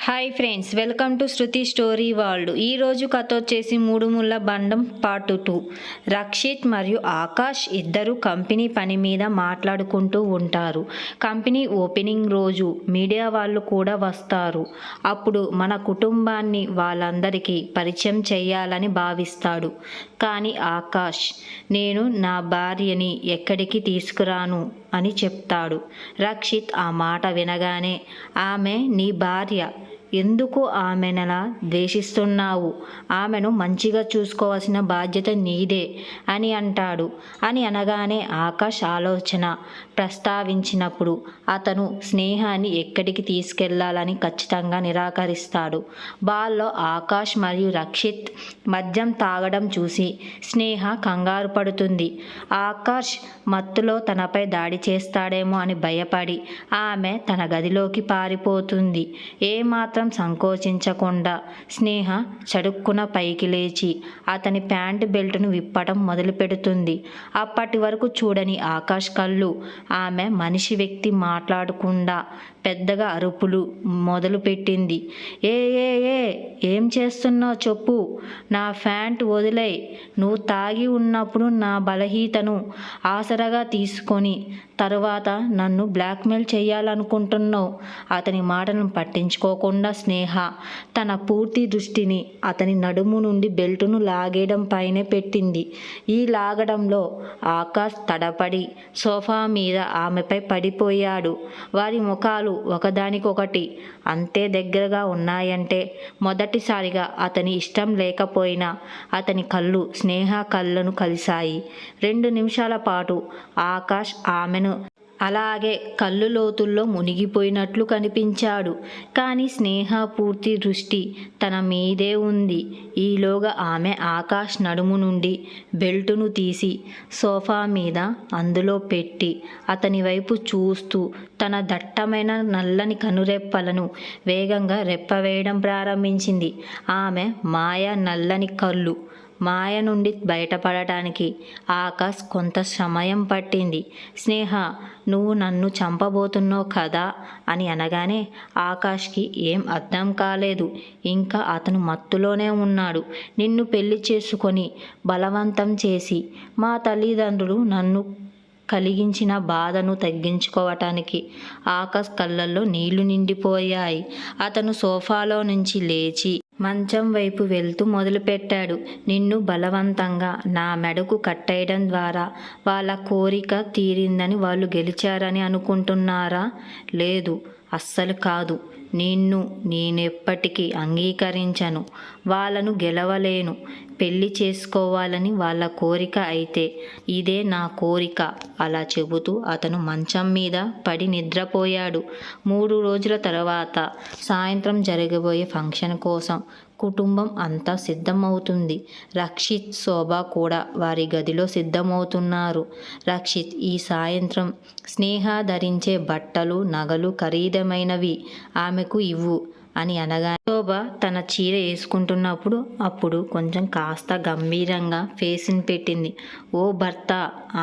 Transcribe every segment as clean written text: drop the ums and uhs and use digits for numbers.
Hi friends, welcome to Shruti story world. ఈరోజు కథ వచ్చేసి మూడు ముళ్ళ బండం పార్ట్ 2. రక్షిత్ మరియు ఆకాష్ ఇద్దరు కంపెనీ పని మీద మాట్లాడుకుంటూ ఉంటారు. కంపెనీ ఓపెనింగ్ రోజు మీడియా వాళ్ళు కూడా వస్తారు. అప్పుడు మన కుటుంబాన్ని వాళ్ళందరికీ పరిచయం చేయాలని భావిస్తాడు. కానీ ఆకాష్, నేను నా భార్యని ఎక్కడికి తీసుకురాను అని చెప్తాడు. రక్షిత్ ఆ మాట వినగానే, ఆమె నీ భార్య, ఎందుకు ఆమెనలా ద్వేషిస్తున్నావు? ఆమెను మంచిగా చూసుకోవాల్సిన బాధ్యత నీదే అని అంటాడు. అని అనగానే ఆకాష్ ఆలోచన ప్రస్తావించినప్పుడు అతను స్నేహాన్ని ఎక్కడికి తీసుకెళ్లాలని ఖచ్చితంగా నిరాకరిస్తాడు. బాల్లో ఆకాష్ మరియు రక్షిత్ మద్యం తాగడం చూసి స్నేహ కంగారు పడుతుంది. ఆకాష్ మత్తులో తనపై దాడి చేస్తాడేమో అని భయపడి ఆమె తన గదిలోకి పారిపోతుంది. ఏమాత్రం సంకోచించకుండా స్నేహ చడుక్కున పైకి లేచి అతని ప్యాంటు బెల్టును విప్పటం మొదలుపెడుతుంది. అప్పటి వరకు చూడని ఆకాష్ కళ్ళు ఆమె మనిషి వ్యక్తి మాట్లాడకుండా పెద్దగా అరుపులు మొదలుపెట్టింది. ఏ ఏ ఏ ఏం చేస్తున్నావు చెప్పు, నా ప్యాంట్ వదిలేయ్. నువ్వు తాగి ఉన్నప్పుడు నా బలహీనతను ఆసరాగా తీసుకొని తరువాత నన్ను బ్లాక్మెయిల్ చేయాలనుకుంటున్నావు. అతని మాటలను పట్టించుకోకుండా స్నేహ తన పూర్తి దృష్టిని అతని నడుము నుండి బెల్టును లాగేయడం పైనే పెట్టింది. ఈ లాగడంలో ఆకాష్ తడపడి సోఫా మీద ఆమెపై పడిపోయాడు. వారి ముఖాలు ఒకదానికొకటి అంతే దగ్గరగా ఉన్నాయంటే మొదటిసారిగా అతని ఇష్టం లేకపోయినా అతని కళ్ళు స్నేహ కళ్ళను కలిశాయి. 2 నిమిషాల పాటు ఆకాష్ ఆమెను అలాగే కళ్ళు లోతుల్లో మునిగిపోయినట్లు కనిపించాడు. కానీ స్నేహ పూర్తి దృష్టి తన మీదే ఉంది. ఈలోగా ఆమె ఆకాష్ నడుము నుండి బెల్టును తీసి సోఫా మీద అందులో పెట్టి అతని వైపు చూస్తూ తన దట్టమైన నల్లని కనురెప్పలను వేగంగా రెప్పవేయడం ప్రారంభించింది. ఆమె మాయ నల్లని కళ్ళు మాయ నుండి బయటపడటానికి ఆకాష్ కొంత సమయం పట్టింది. స్నేహ, నువ్వు నన్ను చంపబోతున్నావు కదా అని అనగానే ఆకాష్కి ఏం అర్థం కాలేదు. ఇంకా అతను మత్తులోనే ఉన్నాడు. నిన్ను పెళ్లి చేసుకొని బలవంతం చేసి మా తల్లిదండ్రులు నన్ను కలిగించిన బాధను తగ్గించుకోవటానికి ఆకాష్ కళ్ళల్లో నీళ్లు నిండిపోయాయి. అతను సోఫాలో నుంచి లేచి మంచం వైపు వెళ్తూ మొదలుపెట్టాడు. నిన్ను బలవంతంగా నా మెడకు కట్టేయడం ద్వారా వాళ్ళ కోరిక తీరిందని వాళ్ళు గెలిచారని అనుకుంటున్నారా? లేదు, అస్సలు కాదు. నేనెప్పటికీ అంగీకరించను. వాళ్ళను గెలవలేను. పెళ్లి చేసుకోవాలని వాళ్ళ కోరిక అయితే ఇదే నా కోరిక. అలా చెబుతూ అతను మంచం మీద పడి నిద్రపోయాడు. 3 రోజుల తర్వాత సాయంత్రం జరగబోయే ఫంక్షన్ కోసం కుటుంబం అంతా సిద్ధమవుతుంది. రక్షిత్, శోభ కూడా వారి గదిలో సిద్ధమవుతున్నారు. రక్షిత్, ఈ సాయంత్రం స్నేహ ధరించే బట్టలు, నగలు ఖరీదైనవి ఆమెకు ఇవ్వు అని అనగా శోభ తన చీర వేసుకుంటున్నప్పుడు కొంచెం కాస్త గంభీరంగా ఫేస్ని పెట్టింది. ఓ భర్త,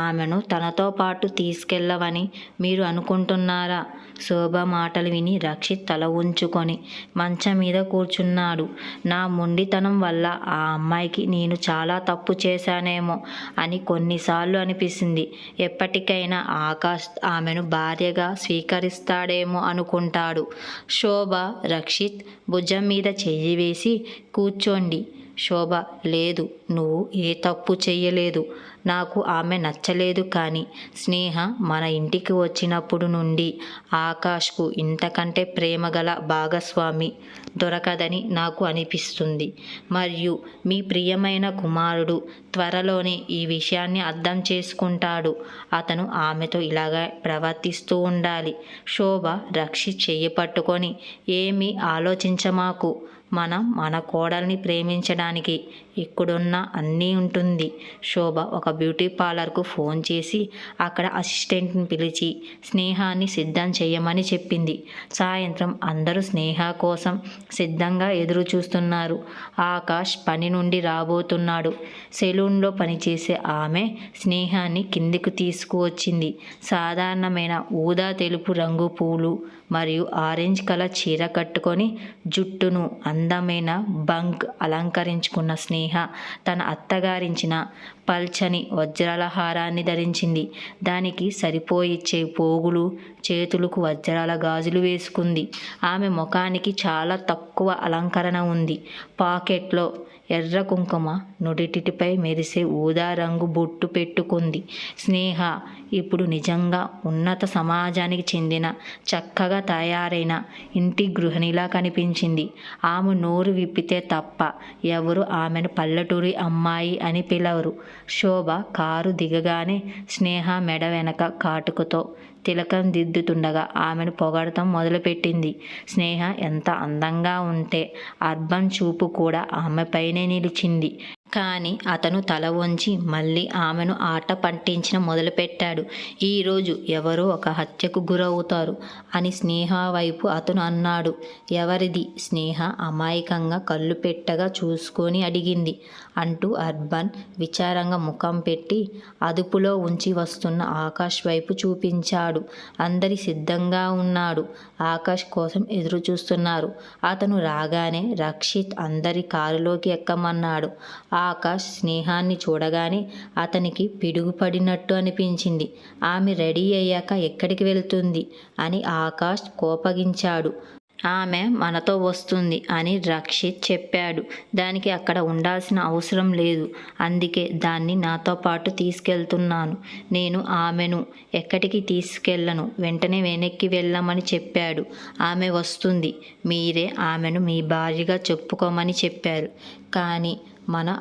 ఆమెను తనతో పాటు తీసుకెళ్ళవని మీరు అనుకుంటున్నారా? శోభ మాటలు విని రక్షిత్ తల ఉంచుకొని మంచం మీద కూర్చున్నాడు. నా మొండితనం వల్ల ఆ అమ్మాయికి నేను చాలా తప్పు చేశానేమో అని కొన్నిసార్లు అనిపిస్తుంది. ఎప్పటికైనా ఆకాష్ ఆమెను భార్యగా స్వీకరిస్తాడేమో అనుకుంటాడు. శోభ రక్షిత్ భుజం మీద చెయ్యి వేసి కూర్చోండి. శోభ, లేదు, నువ్వు ఏ తప్పు చెయ్యలేదు. నాకు ఆమె నచ్చలేదు. కానీ స్నేహ మన ఇంటికి వచ్చినప్పుడు నుండి ఆకాష్కు ఇంతకంటే ప్రేమగల భాగస్వామి దొరకదని నాకు అనిపిస్తుంది. మరియు మీ ప్రియమైన కుమారుడు త్వరలోనే ఈ విషయాన్ని అర్థం చేసుకుంటాడు. అతను ఆమెతో ఇలాగే ప్రవర్తిస్తూ ఉండాలి. శోభ రక్షిత్ చెయ్యి పట్టుకొని, ఏమీ ఆలోచించమాకు. మనం మన కోడల్ని ప్రేమించడానికి ఇక్కడున్న అన్నీ ఉంటుంది. శోభ ఒక బ్యూటీ పార్లర్కు ఫోన్ చేసి అక్కడ అసిస్టెంట్ని పిలిచి స్నేహాన్ని సిద్ధం చేయమని చెప్పింది. సాయంత్రం అందరూ స్నేహ కోసం సిద్ధంగా ఎదురు చూస్తున్నారు. ఆకాష్ పని నుండి రాబోతున్నాడు. సెలూన్లో పనిచేసే ఆమె స్నేహాన్ని కిందికి తీసుకువచ్చింది. సాధారణమైన ఊదా తెలుపు రంగు పూలు మరియు ఆరెంజ్ కలర్ చీర కట్టుకొని జుట్టును అందమైన బంగ్ అలంకరించుకున్న స్నేహ తన అత్తగారించిన పల్చని వజ్రాల హారాన్ని ధరించింది. దానికి సరిపోయిచ్చే పోగులు, చేతులకు వజ్రాల గాజులు వేసుకుంది. ఆమె ముఖానికి చాలా తక్కువ అలంకరణ ఉంది. పాకెట్లో ఎర్ర కుంకుమ, నుడిటిపై మెరిసే ఊదా రంగు బొట్టు పెట్టుకుంది. స్నేహ ఇప్పుడు నిజంగా ఉన్నత సమాజానికి చెందిన చక్కగా తయారైన ఇంటి గృహిణిలా కనిపించింది. ఆమె నోరు విప్పితే తప్ప ఎవరు ఆమెను పల్లెటూరి అమ్మాయి అని పిలవరు. శోభ కారు దిగగానే స్నేహ మెడ వెనక కాటుకతో తిలకం దిద్దుతుండగా ఆమెను పొగడటం మొదలుపెట్టింది. స్నేహ ఎంత అందంగా ఉంటే అర్బన్ చూపు కూడా ఆమెపైనే నిలిచింది. కానీ అతను తల వంచి మళ్ళీ ఆమెను ఆట పట్టించడం మొదలుపెట్టాడు. ఈరోజు ఎవరో ఒక హత్యకు గురవుతారు అని స్నేహ వైపు అతను అన్నాడు. ఎవరిది? స్నేహ అమాయకంగా కళ్ళు పెట్టగా చూసుకొని అడిగింది. అంటూ అర్బన్ విచారంగా ముఖం పెట్టి అదుపులో ఉంచి వస్తున్న ఆకాష్ వైపు చూపించాడు. అందరి సిద్ధంగా ఉన్నాడు. ఆకాష్ కోసం ఎదురు చూస్తున్నారు. అతను రాగానే రక్షిత్ అందరి కారులోకి ఎక్కమన్నాడు. ఆకాష్ స్నేహాన్ని చూడగానే అతనికి పిడుగుపడినట్టు అనిపించింది. ఆమె రెడీ అయ్యాక ఎక్కడికి వెళ్తుంది అని ఆకాష్ కోపగించాడు. ఆమె మనతో వస్తుంది అని రక్షిత్ చెప్పాడు. దానికి అక్కడ ఉండాల్సిన అవసరం లేదు. అందుకే దాన్ని నాతో పాటు తీసుకెళ్తున్నాను. నేను ఆమెను ఎక్కడికి తీసుకెళ్లను. వెంటనే వెనక్కి వెళ్ళమని చెప్పాడు. ఆమె వస్తుంది. మీరే ఆమెను మీ భార్యగా చెప్పుకోమని చెప్పారు. కానీ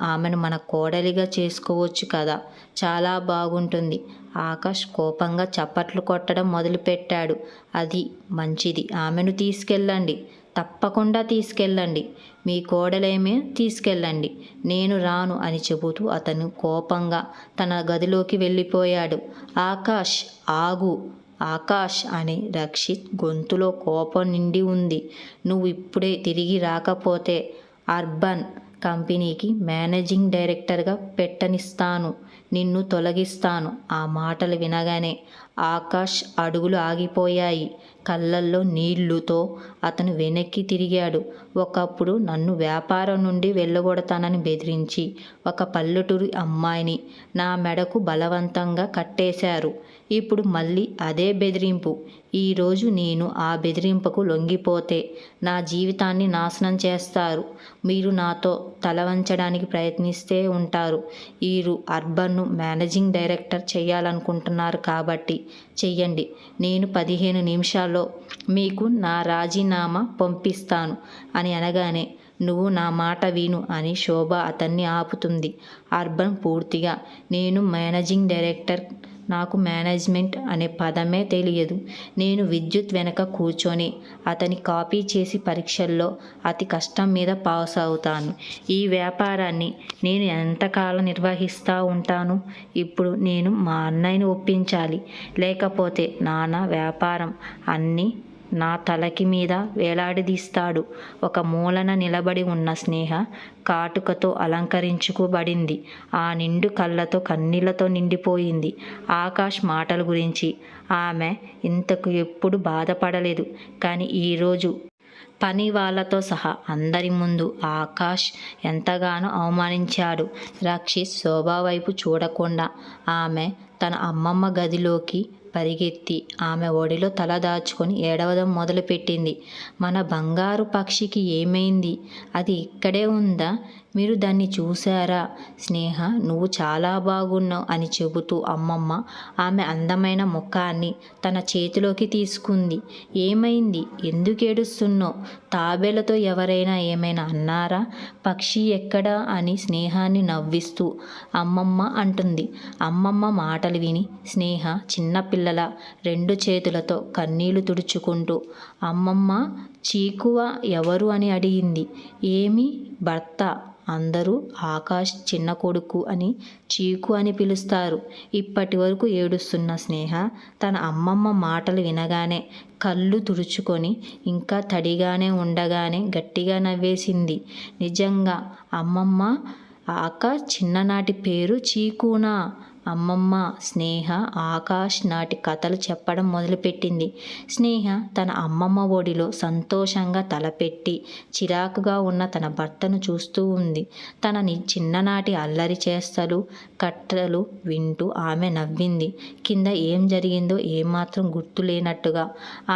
ఆమెను మన కోడలిగా చేసుకోవచ్చు కదా. చాలా బాగుంటుంది. ఆకాష్ కోపంగా చప్పట్లు కొట్టడం మొదలుపెట్టాడు. అది మంచిది. ఆమెను తీసుకెళ్ళండి. తప్పకుండా తీసుకెళ్ళండి. మీ కోడలేమే తీసుకెళ్ళండి. నేను రాను అని చెబుతూ అతను కోపంగా తన గదిలోకి వెళ్ళిపోయాడు. ఆకాష్ ఆగు. ఆకాష్ అని రక్షిత్ గొంతులో కోపం నిండి ఉంది. నువ్వు ఇప్పుడే తిరిగి రాకపోతే అర్బన్ కంపెనీకి మేనేజింగ్ డైరెక్టర్గా పెట్టనిస్తాను. నిన్ను తొలగిస్తాను. ఆ మాటలు వినగానే ఆకాష్ అడుగులు ఆగిపోయాయి. కళ్ళల్లో నీళ్లుతో అతను వెనక్కి తిరిగాడు. ఒకప్పుడు నన్ను వ్యాపారం నుండి వెళ్ళగొడతానని బెదిరించి ఒక పల్లెటూరి అమ్మాయిని నా మెడకు బలవంతంగా కట్టేశారు. ఇప్పుడు మళ్ళీ అదే బెదిరింపు. ఈరోజు నేను ఆ బెదిరింపుకు లొంగిపోతే నా జీవితాన్ని నాశనం చేస్తారు. మీరు నాతో తల వంచడానికి ప్రయత్నిస్తే ఉంటారు. మీరు అర్బన్ను మేనేజింగ్ డైరెక్టర్ చేయాలనుకుంటున్నారు కాబట్టి చెయ్యండి. నేను 15 నిమిషాల్లో మీకు నా రాజీనామా పంపిస్తాను అని అనగానే నువ్వు నా మాట విను అని శోభ అతన్ని ఆపుతుంది. అర్బన్ పూర్తిగా నేను మేనేజింగ్ డైరెక్టర్, నాకు మేనేజ్మెంట్ అనే పదమే తెలియదు. నేను విద్యుత్ వెనక కూర్చొని అతని కాపీ చేసి పరీక్షల్లో అతి కష్టం మీద పాస్ అవుతాను. ఈ వ్యాపారాన్ని నేను ఎంతకాలం నిర్వహిస్తూ ఉంటాను. ఇప్పుడు నేను మా అన్నయ్యని ఒప్పించాలి. లేకపోతే నాన్న వ్యాపారం అన్నీ నా తలకి మీద వేలాడదీస్తాడు. ఒక మూలన నిలబడి ఉన్న స్నేహ కాటుకతో అలంకరించుకోబడింది. ఆ నిండు కళ్ళతో కన్నీళ్లతో నిండిపోయింది. ఆకాష్ మాటల గురించి ఆమె ఇంతకు ఎప్పుడు బాధపడలేదు. కానీ ఈరోజు పని వాళ్ళతో సహా అందరి ముందు ఆకాష్ ఎంతగానో అవమానించాడు. రక్షిత్ శోభ వైపు చూడకుండా ఆమె తన అమ్మమ్మ గదిలోకి పరిగెత్తి ఆమె ఒడిలో తల దాచుకొని ఏడవడం మొదలుపెట్టింది. మన బంగారు పక్షికి ఏమైంది? అది ఇక్కడే ఉందా? మీరు దాన్ని చూశారా? స్నేహ నువ్వు చాలా బాగున్నావు అని చెబుతూ అమ్మమ్మ ఆమె అందమైన ముఖాన్ని తన చేతిలోకి తీసుకుంది. ఏమైంది? ఎందుకు ఏడుస్తున్నావు? తాబేలతో ఎవరైనా ఏమైనా అన్నారా? పక్షి ఎక్కడా అని స్నేహాన్ని నవ్విస్తూ అమ్మమ్మ అంటుంది. అమ్మమ్మ మాటలు విని స్నేహ చిన్నపిల్లల 2 చేతులతో కన్నీళ్లు తుడుచుకుంటూ అమ్మమ్మ చీకువ ఎవరు అని అడిగింది. ఏమి? భర్త. అందరూ ఆకాష్ చిన్న కొడుకు అని చీకు అని పిలుస్తారు. ఇప్పటి వరకు ఏడుస్తున్న స్నేహ తన అమ్మమ్మ మాటలు వినగానే కళ్ళు తుడుచుకొని ఇంకా తడిగానే ఉండగానే గట్టిగా నవ్వేసింది. నిజంగా అమ్మమ్మ, ఆకాష్ చిన్ననాటి పేరు చీకునా? అమ్మమ్మ స్నేహ ఆకాష్ నాటి కథలు చెప్పడం మొదలుపెట్టింది. స్నేహ తన అమ్మమ్మ ఒడిలో సంతోషంగా తలపెట్టి చిరాకుగా ఉన్న తన భర్తను చూస్తూ ఉంది. తన చిన్ననాటి అల్లరి చేష్టలు కట్టలు వింటూ ఆమె నవ్వింది. కింద ఏం జరిగిందో ఏమాత్రం గుర్తులేనట్టుగా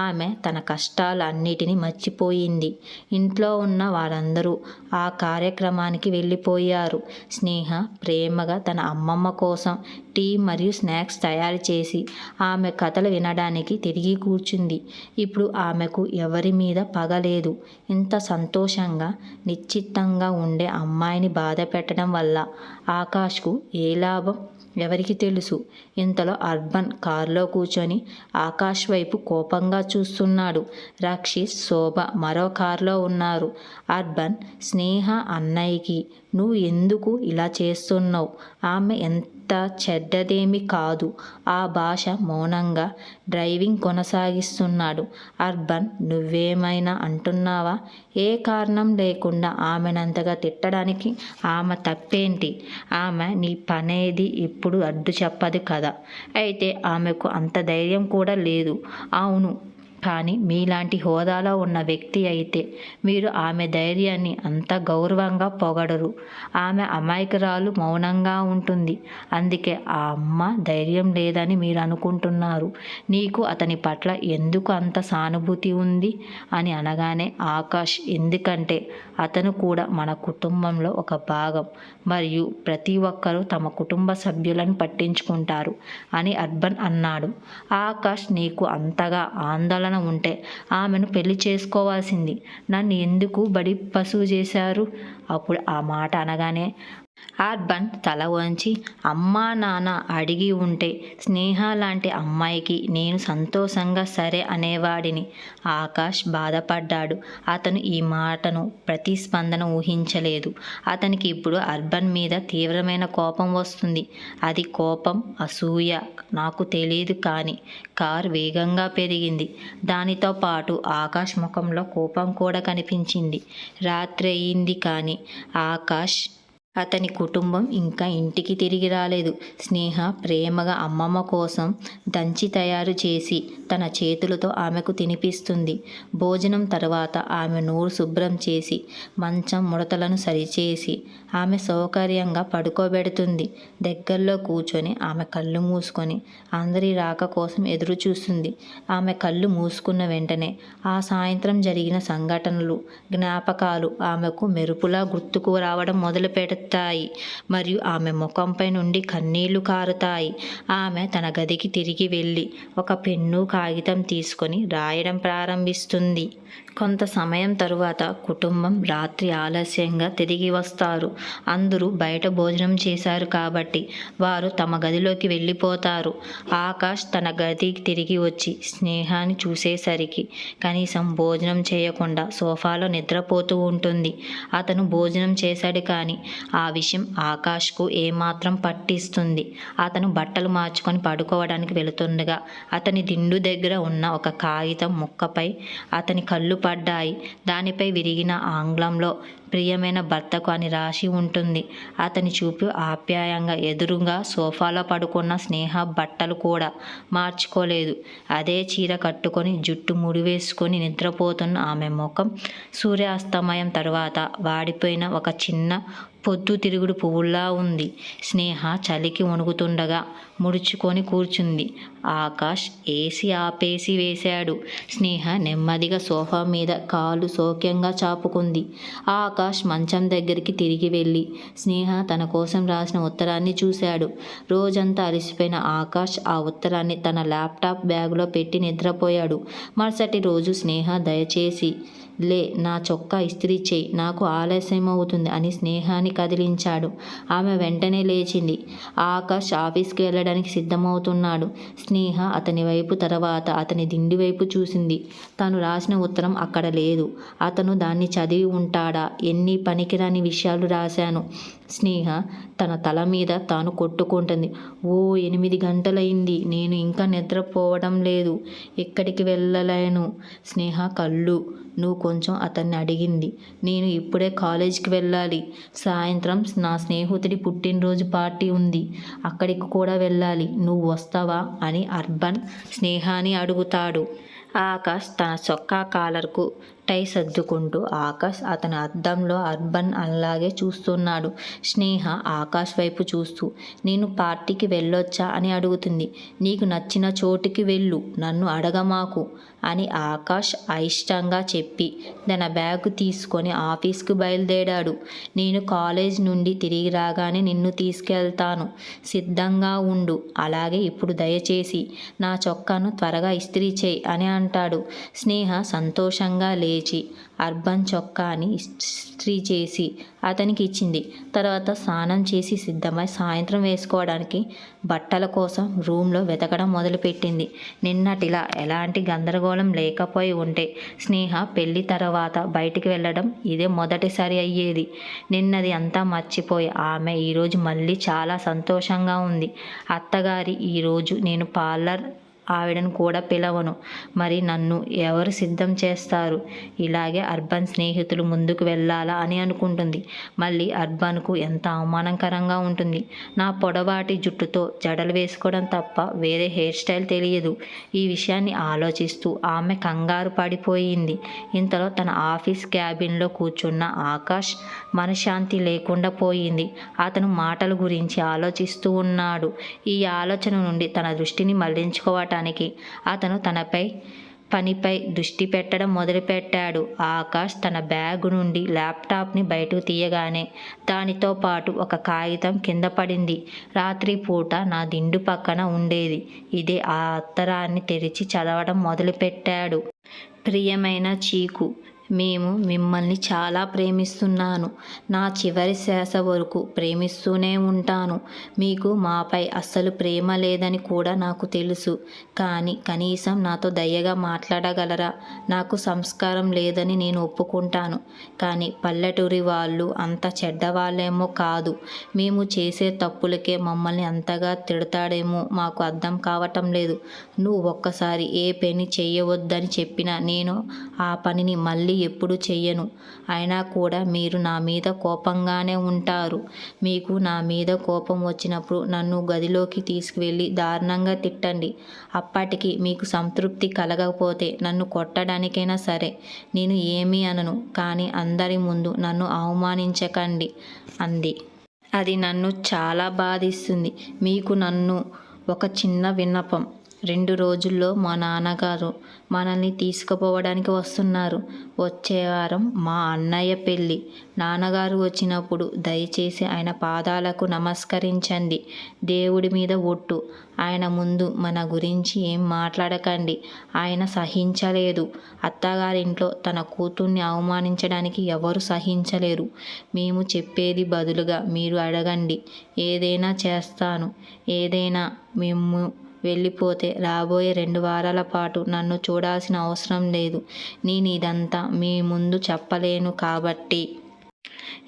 ఆమె తన కష్టాలన్నిటినీ మర్చిపోయింది. ఇంట్లో ఉన్న వారందరూ ఆ కార్యక్రమానికి వెళ్ళిపోయారు. స్నేహ ప్రేమగా తన అమ్మమ్మ కోసం టీ మరియు స్నాక్స్ తయారు చేసి ఆమె కథలు వినడానికి తిరిగి కూర్చుంది. ఇప్పుడు ఆమెకు ఎవరి మీద పగ లేదు. ఇంత సంతోషంగా నిశ్చితంగా ఉండే అమ్మాయిని బాధ పెట్టడం వల్ల ఆకాష్కు ఏ లాభం ఎవరికి తెలుసు. ఇంతలో అర్బన్ కారులో కూర్చొని ఆకాష్ వైపు కోపంగా చూస్తున్నాడు. రక్షిత్ శోభ మరో కారులో ఉన్నారు. అర్బన్ స్నేహ అన్నయ్యకి నువ్వు ఎందుకు ఇలా చేస్తున్నావు? ఆమె ఎంత చెడ్డదేమీ కాదు. ఆ భాష మౌనంగా డ్రైవింగ్ కొనసాగిస్తున్నాడు. అర్బన్ నువ్వేమైనా అంటున్నావా? ఏ కారణం లేకుండా ఆమెనంతగా తిట్టడానికి ఆమె తప్పేంటి? ఆమె నీ పనేది ఇప్పుడు అడ్డు చెప్పదు కదా. అయితే ఆమెకు అంత ధైర్యం కూడా లేదు. అవును, కానీ మీలాంటి హోదాలో ఉన్న వ్యక్తి అయితే మీరు ఆమె ధైర్యాన్ని అంత గౌరవంగా పొగడరు. ఆమె అమాయకురాలు, మౌనంగా ఉంటుంది. అందుకే ఆ అమ్మ ధైర్యం లేదని మీరు అనుకుంటున్నారు. నీకు అతని పట్ల ఎందుకు అంత సానుభూతి ఉంది అని అనగానే ఆకాష్ ఎందుకంటే అతను కూడా మన కుటుంబంలో ఒక భాగం మరియు ప్రతి ఒక్కరూ తమ కుటుంబ సభ్యులను పట్టించుకుంటారు అని అర్బన్ అన్నాడు. ఆకాష్ నీకు అంతగా ఆందోళన ఉంటే ఆమెను పెళ్లి చేసుకోవాల్సింది. నన్ను ఎందుకు బడి పశువు చేశారు? అప్పుడు ఆ మాట అనగానే అర్బన్ తల వంచి అమ్మా నాన్న అడిగి ఉంటే స్నేహ లాంటి అమ్మాయికి నేను సంతోషంగా సరే అనేవాడిని. ఆకాష్ బాధపడ్డాడు. అతను ఈ మాటను ప్రతిస్పందన ఊహించలేదు. అతనికి ఇప్పుడు అర్బన్ మీద తీవ్రమైన కోపం వస్తుంది. అది కోపం, అసూయ నాకు తెలియదు, కానీ కారు వేగంగా పెరిగింది. దానితో పాటు ఆకాష్ ముఖంలో కోపం కూడా కనిపించింది. రాత్రి అయింది కానీ ఆకాష్ అతని కుటుంబం ఇంకా ఇంటికి తిరిగి రాలేదు. స్నేహ ప్రేమగా అమ్మమ్మ కోసం దంచి తయారు చేసి తన చేతులతో ఆమెకు తినిపిస్తుంది. భోజనం తర్వాత ఆమె నోరు శుభ్రం చేసి మంచం ముడతలను సరిచేసి ఆమె సౌకర్యంగా పడుకోబెడుతుంది. దగ్గరలో కూర్చొని ఆమె కళ్ళు మూసుకొని అందరి రాక కోసం ఎదురు చూస్తుంది. ఆమె కళ్ళు మూసుకున్న వెంటనే ఆ సాయంత్రం జరిగిన సంఘటనలు, జ్ఞాపకాలు ఆమెకు మెరుపులా గుర్తుకు రావడం మొదలుపెడతాయి. మరియు ఆమె ముఖంపై నుండి కన్నీళ్లు కారుతాయి. ఆమె తన గదికి తిరిగి వెళ్ళి ఒక పెన్ను, కాగితం తీసుకొని రాయడం ప్రారంభిస్తుంది. కొంత సమయం తరువాత కుటుంబం రాత్రి ఆలస్యంగా తిరిగి వస్తారు. అందరూ బయట భోజనం చేశారు కాబట్టి వారు తమ గదిలోకి వెళ్ళిపోతారు. ఆకాష్ తన గదికి తిరిగి వచ్చి స్నేహాన్ని చూసేసరికి కనీసం భోజనం చేయకుండా సోఫాలో నిద్రపోతూ ఉంటుంది. అతను భోజనం చేశాడు కానీ ఆ విషయం ఆకాష్కు ఏమాత్రం పట్టిస్తుంది. అతను బట్టలు మార్చుకొని పడుకోవడానికి వెళుతుండగా అతని దిండు దగ్గర ఉన్న ఒక కాగితం ముక్కపై అతని కళ్ళు పడ్డాయి. దానిపై విరిగిన ఆంగ్లంలో ప్రియమైన భర్తకు అని రాసి ఉంటుంది. అతని చూపు ఆప్యాయంగా ఎదురుగా సోఫాలో పడుకున్న స్నేహ బట్టలు కూడా మార్చుకోలేదు. అదే చీర కట్టుకొని జుట్టు ముడివేసుకొని నిద్రపోతున్న ఆమె ముఖం సూర్యాస్తమయం తర్వాత వాడిపోయిన ఒక చిన్న పొద్దుతిరుగుడు పువ్వులా ఉంది. స్నేహ చలికి వణుకుతుండగా ముడుచుకొని కూర్చుంది. ఆకాష్ ఏసీ ఆపేసి వేశాడు. స్నేహ నెమ్మదిగా సోఫా మీద కాలు సౌఖ్యంగా చాపుకుంది. ఆకాష్ మంచం దగ్గరికి తిరిగి వెళ్ళి స్నేహ తన కోసం రాసిన ఉత్తరాన్ని చూశాడు. రోజంతా అలసిపోయిన ఆకాష్ ఆ ఉత్తరాన్ని తన ల్యాప్టాప్ బ్యాగులో పెట్టి నిద్రపోయాడు. మరుసటి రోజు స్నేహ దయచేసి లే, నా చొక్కా ఇస్త్రీ చేయి, నాకు ఆలస్యం అవుతుంది అని స్నేహాన్ని కదిలించాడు. ఆమె వెంటనే లేచింది. ఆకాష్ ఆఫీస్కి వెళ్ళడానికి సిద్ధమవుతున్నాడు. స్నేహ అతని వైపు తర్వాత అతని దిండి వైపు చూసింది. తను రాసిన ఉత్తరం అక్కడ లేదు. అతను దాన్ని చదివి ఉంటాడా? ఎన్ని పనికిరాని విషయాలు రాశాను. స్నేహ తన తల మీద తాను కొట్టుకుంటుంది. 8 గంటలైంది, నేను ఇంకా నిద్రపోవడం లేదు, ఎక్కడికి వెళ్ళలేను. స్నేహ కళ్ళు నువ్వు కొంచెం అతన్ని అడిగింది. నేను ఇప్పుడే కాలేజీకి వెళ్ళాలి. సాయంత్రం నా స్నేహితుడి పుట్టినరోజు పార్టీ ఉంది. అక్కడికి కూడా వెళ్ళాలి. నువ్వు వస్తావా అని అర్బన్ స్నేహాని అడుగుతాడు. ఆకాష్ తన చొక్కా కాలర్కు టై సర్దుకుంటూ అతని అద్దంలో అర్బన్ అలాగే చూస్తున్నాడు. స్నేహ ఆకాష్ వైపు చూస్తూ, నేను పార్టీకి వెళ్ళొచ్చా అని అడుగుతుంది. నీకు నచ్చిన చోటుకి వెళ్ళు, నన్ను అడగమాకు అని ఆకాష్ అయిష్టంగా చెప్పి తన బ్యాగు తీసుకొని ఆఫీస్కు బయలుదేరాడు. నేను కాలేజ్ నుండి తిరిగి రాగానే నిన్ను తీసుకెళ్తాను, సిద్ధంగా ఉండు. అలాగే ఇప్పుడు దయచేసి నా చొక్కాను త్వరగా ఇస్త్రీ చేయి అని అంటాడు. స్నేహ సంతోషంగా లేచి అర్బన్ చొక్కాని ఇస్త్రీ చేసి అతనికి ఇచ్చింది. తర్వాత స్నానం చేసి సిద్ధమై సాయంత్రం వేసుకోవడానికి బట్టల కోసం రూమ్లో వెతకడం మొదలుపెట్టింది. నిన్నటిలా ఎలాంటి గందరగోళం లేకపోయి ఉంటే స్నేహ పెళ్లి తర్వాత బయటికి వెళ్ళడం ఇదే మొదటిసారి అయ్యేది. నిన్నది అంతా మర్చిపోయి ఆమె ఈరోజు మళ్ళీ చాలా సంతోషంగా ఉంది. అత్తగారి ఈరోజు నేను పార్లర్ ఆవిడను కూడా పిలవను, మరి నన్ను ఎవరు సిద్ధం చేస్తారు? ఇలాగే అర్బన్ స్నేహితులు ముందుకు వెళ్ళాలా అని అనుకుంటుంది. మళ్ళీ అర్బన్కు ఎంత అవమానకరంగా ఉంటుంది. నా పొడవాటి జుట్టుతో జడలు వేసుకోవడం తప్ప వేరే హెయిర్ స్టైల్ తెలియదు. ఈ విషయాన్ని ఆలోచిస్తూ ఆమె కంగారు పడిపోయింది. ఇంతలో తన ఆఫీస్ క్యాబిన్లో కూర్చున్న ఆకాష్ మనశ్శాంతి లేకుండా పోయింది. అతను మాటల గురించి ఆలోచిస్తూ ఉన్నాడు. ఈ ఆలోచన నుండి తన దృష్టిని మళ్లించుకోవటానికి అతను పనిపై దృష్టి పెట్టడం మొదలుపెట్టాడు. ఆకాష్ తన బ్యాగు నుండి ల్యాప్టాప్ని బయటకు తీయగానే దానితో పాటు ఒక కాగితం కింద పడింది. రాత్రిపూట నా దిండు పక్కన ఉండేది. ఇదే. ఆ ఉత్తరాన్ని తెరిచి చదవడం మొదలుపెట్టాడు. ప్రియమైన చీకు, మేము మిమ్మల్ని చాలా ప్రేమిస్తున్నాను. నా చివరి శ్వాస వరకు ప్రేమిస్తూనే ఉంటాను. మీకు మాపై అస్సలు ప్రేమ లేదని కూడా నాకు తెలుసు. కానీ కనీసం నాతో దయగా మాట్లాడగలరా? నాకు సంస్కారం లేదని నేను ఒప్పుకుంటాను. కానీ పల్లెటూరి వాళ్ళు అంత చెడ్డవాళ్ళేమో కాదు. మేము చేసే తప్పులకే మమ్మల్ని అంతగా తిడతాడేమో మాకు అర్థం కావటం లేదు. నువ్వు ఒక్కసారి ఏ పని చెయ్యవద్దని చెప్పినా నేను ఆ పనిని మళ్ళీ ఎప్పుడు చెయ్యను. అయినా కూడా మీరు నా మీద కోపంగానే ఉంటారు. మీకు నా మీద కోపం వచ్చినప్పుడు నన్ను గదిలోకి తీసుకువెళ్ళి దారుణంగా తిట్టండి. అప్పటికి మీకు సంతృప్తి కలగకపోతే నన్ను కొట్టడానికైనా సరే నేను ఏమీ అనను. కానీ అందరి ముందు నన్ను అవమానించకండి అంది. అది నన్ను చాలా బాధిస్తుంది. మీకు నన్ను ఒక చిన్న విన్నపం. 2 రోజుల్లో మా నాన్నగారు మనల్ని తీసుకుపోవడానికి వస్తున్నారు. వచ్చే వారం మా అన్నయ్య పెళ్ళి. నాన్నగారు వచ్చినప్పుడు దయచేసి ఆయన పాదాలకు నమస్కరించండి. దేవుడి మీద ఒట్టు. ఆయన ముందు మన గురించి ఏం మాట్లాడకండి. ఆయన సహించలేదు. అత్తగారింట్లో తన కూతుర్ని అవమానించడానికి ఎవరు సహించలేరు. మేము చెప్పేది బదులుగా మీరు అడగండి. ఏదైనా చేస్తాను. ఏదైనా మేము వెళ్ళిపోతే రాబోయే 2 వారాల పాటు నన్ను చూడాల్సిన అవసరం లేదు. నేను ఇదంతా మీ ముందు చెప్పలేను కాబట్టి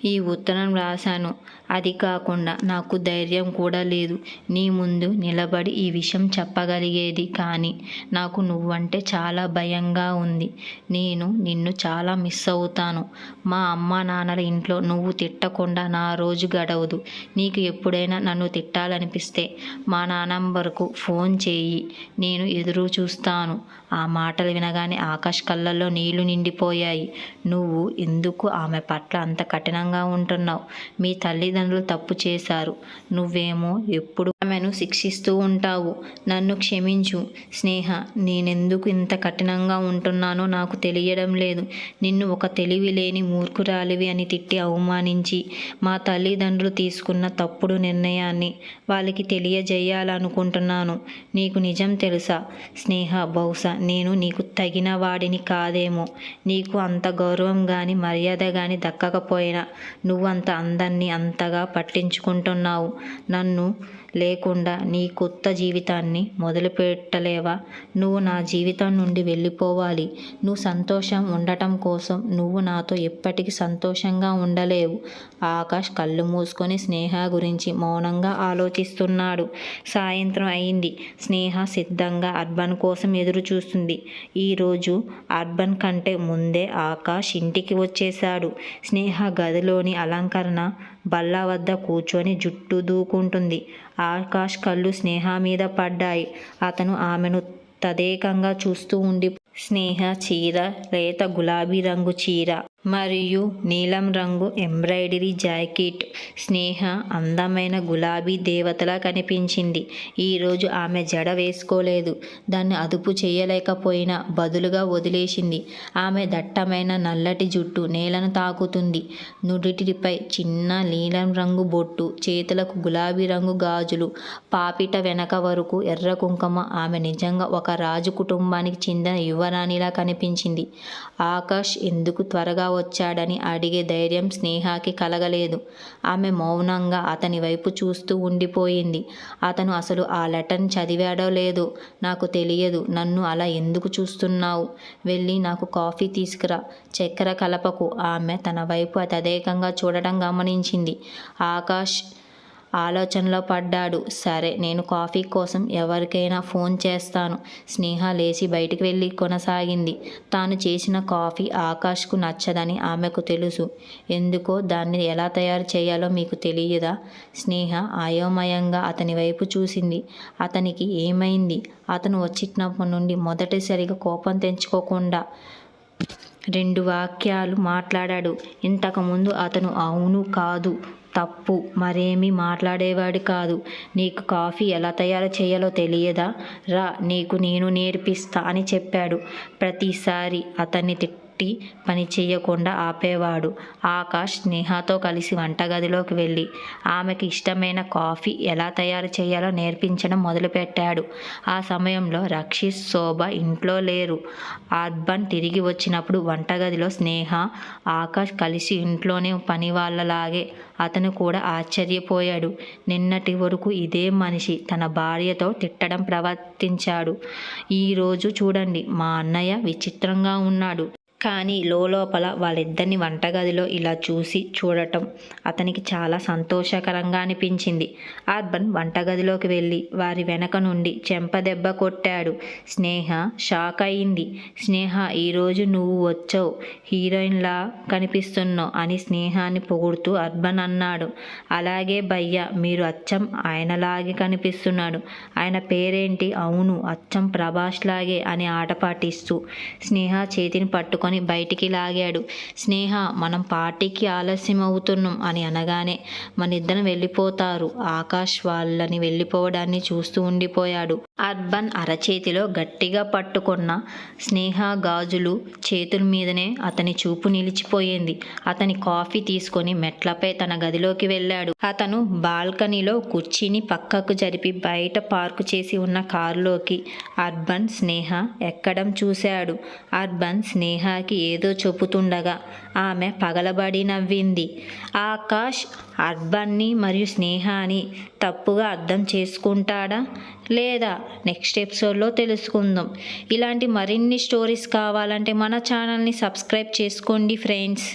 ఈ ఉత్తరం రాశాను. అది కాకుండా నాకు ధైర్యం కూడా లేదు నీ ముందు నిలబడి ఈ విషయం చెప్పగలిగేది. కానీ నాకు నువ్వంటే చాలా భయంగా ఉంది. నేను నిన్ను చాలా మిస్ అవుతాను. మా అమ్మా నాన్నల ఇంట్లో నువ్వు తిట్టకుండా నా రోజు గడవదు. నీకు ఎప్పుడైనా నన్ను తిట్టాలనిపిస్తే మా నంబర్కు ఫోన్ చేయి. నేను ఎదురు చూస్తాను. ఆ మాటలు వినగానే ఆకాష్ కళ్ళల్లో నీళ్లు నిండిపోయాయి. నువ్వు ఎందుకు ఆమె పట్ల అంత కఠినంగా ఉంటున్నావు? మీ తల్లిదండ్రులు తప్పు చేశారు. నువ్వేమో ఎప్పుడు ఆమెను శిక్షిస్తూ ఉంటావు. నన్ను క్షమించు స్నేహ. నేనెందుకు ఇంత కఠినంగా ఉంటున్నానో నాకు తెలియడం లేదు. నిన్ను ఒక తెలివి లేని మూర్ఖురాలివి అని తిట్టి అవమానించి మా తల్లిదండ్రులు తీసుకున్న తప్పుడు నిర్ణయాన్ని వాళ్ళకి తెలియజేయాలనుకుంటున్నాను. నీకు నిజం తెలుసా స్నేహ? బహుశా నేను నీకు తగిన వాడిని కాదేమో. నీకు అంత గౌరవం కానీ మర్యాద కానీ దక్కకపోయినా నువ్వు అంత అందరినీ అంతగా పట్టించుకుంటున్నావు. నన్ను లేకుండా నీ కొత్త జీవితాన్ని మొదలుపెట్టలేవా? నువ్వు నా జీవితం నుండి వెళ్ళిపోవాలి. నువ్వు సంతోషం ఉండటం కోసం నువ్వు నాతో ఎప్పటికీ సంతోషంగా ఉండలేవు. ఆకాష్ కళ్ళు మూసుకొని స్నేహ గురించి మౌనంగా ఆలోచిస్తున్నాడు. సాయంత్రం అయింది. స్నేహ సిద్ధంగా అర్బన్ కోసం ఎదురు చూస్తుంది. ఈరోజు అర్బన్ కంటే ముందే ఆకాష్ ఇంటికి వచ్చేశాడు. స్నేహ గదిలోని అలంకరణ బల్ల వద్ద కూర్చొని జుట్టు దూకుంటుంది. ఆకాష్ కళ్ళు స్నేహ మీద పడ్డాయి. అతను ఆమెను తదేకంగా చూస్తూ ఉండి స్నేహ చీర లేత గులాబీ రంగు చీర మరియు నీలం రంగు ఎంబ్రాయిడరీ జాకెట్. స్నేహ అందమైన గులాబీ దేవతలా కనిపించింది. ఈరోజు ఆమె జడ వేసుకోలేదు. దాన్ని అదుపు చేయలేకపోయినా బదులుగా వదిలేసింది. ఆమె దట్టమైన నల్లటి జుట్టు నేలను తాకుతుంది. నుడిటిపై చిన్న నీలం రంగు బొట్టు, చేతులకు గులాబీ రంగు గాజులు, పాపిట వెనక వరకు ఎర్ర కుంకుమ. ఆమె నిజంగా ఒక రాజు కుటుంబానికి చెందిన యువరాణిలా కనిపించింది. ఆకాష్ ఎందుకు త్వరగా వచ్చాడని అడిగే ధైర్యం స్నేహకి కలగలేదు. ఆమె మౌనంగా అతని వైపు చూస్తూ ఉండిపోయింది. అతను అసలు ఆ లెటర్ని చదివాడో లేదో నాకు తెలియదు. నన్ను అలా ఎందుకు చూస్తున్నావు? వెళ్ళి నాకు కాఫీ తీసుకురా, చక్కెర కలపకు. ఆమె తన వైపు తదేకంగా చూడటం గమనించింది. ఆకాష్ ఆలోచనలో పడ్డాడు. సరే, నేను కాఫీ కోసం ఎవరికైనా ఫోన్ చేస్తాను. స్నేహ లేచి బయటికి వెళ్ళి కొనసాగింది. తాను చేసిన కాఫీ ఆకాష్కు నచ్చదని ఆమెకు తెలుసు. ఎందుకో దాన్ని ఎలా తయారు చేయాలో మీకు తెలియదా? స్నేహ అయోమయంగా అతని వైపు చూసింది. అతనికి ఏమైంది? అతను వచ్చినప్పటి నుండి మొదటిసారిగా కోపం తెంచుకోకుండా 2 వాక్యాలు మాట్లాడాడు. ఇంతకుముందు అతను అవును, కాదు, తప్పు మరేమీ మాట్లాడేవాడు కాదు. నీకు కాఫీ ఎలా తయారు చేయాలో తెలియదా? రా, నీకు నేను నేర్పిస్తా అని చెప్పాడు. ప్రతిసారి అతన్ని పని చేయకుండా ఆపేవాడు. ఆకాష్ స్నేహతో కలిసి వంటగదిలోకి వెళ్ళి ఆమెకి ఇష్టమైన కాఫీ ఎలా తయారు చేయాలో నేర్పించడం మొదలుపెట్టాడు. ఆ సమయంలో రక్షిత్, శోభ ఇంట్లో లేరు. అర్బన్ తిరిగి వచ్చినప్పుడు వంటగదిలో స్నేహ, ఆకాష్ కలిసి ఇంట్లోనే పని వాళ్ళలాగే. అతను కూడా ఆశ్చర్యపోయాడు. నిన్నటి వరకు ఇదే మనిషి తన భార్యతో తిట్టడం ప్రవర్తించాడు. ఈరోజు చూడండి, మా అన్నయ్య విచిత్రంగా ఉన్నాడు. కానీ లోపల వాళ్ళిద్దరిని వంటగదిలో ఇలా చూడటం అతనికి చాలా సంతోషకరంగా అనిపించింది. అర్బన్ వంటగదిలోకి వెళ్ళి వారి వెనక నుండి చెంపదెబ్బ కొట్టాడు. స్నేహ షాక్ అయింది. స్నేహ, ఈరోజు నువ్వు వచ్చావు, హీరోయిన్లా కనిపిస్తున్నావు అని స్నేహాన్ని పొగుడుతూ అర్బన్ అన్నాడు. అలాగే భయ్యా, మీరు అచ్చం ఆయనలాగే కనిపిస్తున్నాడు. ఆయన పేరేంటి? అవును, అచ్చం ప్రభాస్ లాగే అని ఆట పాటిస్తూ స్నేహ చేతిని పట్టుకొని బయటికి లాగాడు. స్నేహ, మనం పార్టీకి ఆలస్యం అవుతున్నాం అని అనగానే మనిద్దరం వెళ్ళిపోతారు. ఆకాష్ వాళ్ళని వెళ్ళిపోవడాన్ని చూస్తూ ఉండిపోయాడు. అర్బన్ అరచేతిలో గట్టిగా పట్టుకున్న స్నేహ గాజులు చేతుల మీదనే అతని చూపు నిలిచిపోయింది. అతని కాఫీ తీసుకొని మెట్లపై తన గదిలోకి వెళ్ళాడు. అతను బాల్కనీలో కుర్చీని పక్కకు జరిపి బయట పార్కు చేసి ఉన్న కారులోకి అర్బన్, స్నేహ ఎక్కడం చూశాడు. అర్బన్ స్నేహకి ఏదో చెబుతుండగా ఆమె పగలబడి నవ్వింది. ఆకాష్ అర్బన్ని మరియు స్నేహాని తప్పుగా అర్థం చేసుకుంటాడా లేదా? నెక్స్ట్ ఎపిసోడ్లో తెలుసుకుందాం. ఇలాంటి మరిన్ని స్టోరీస్ కావాలంటే మన ఛానల్ని సబ్స్క్రైబ్ చేసుకోండి ఫ్రెండ్స్.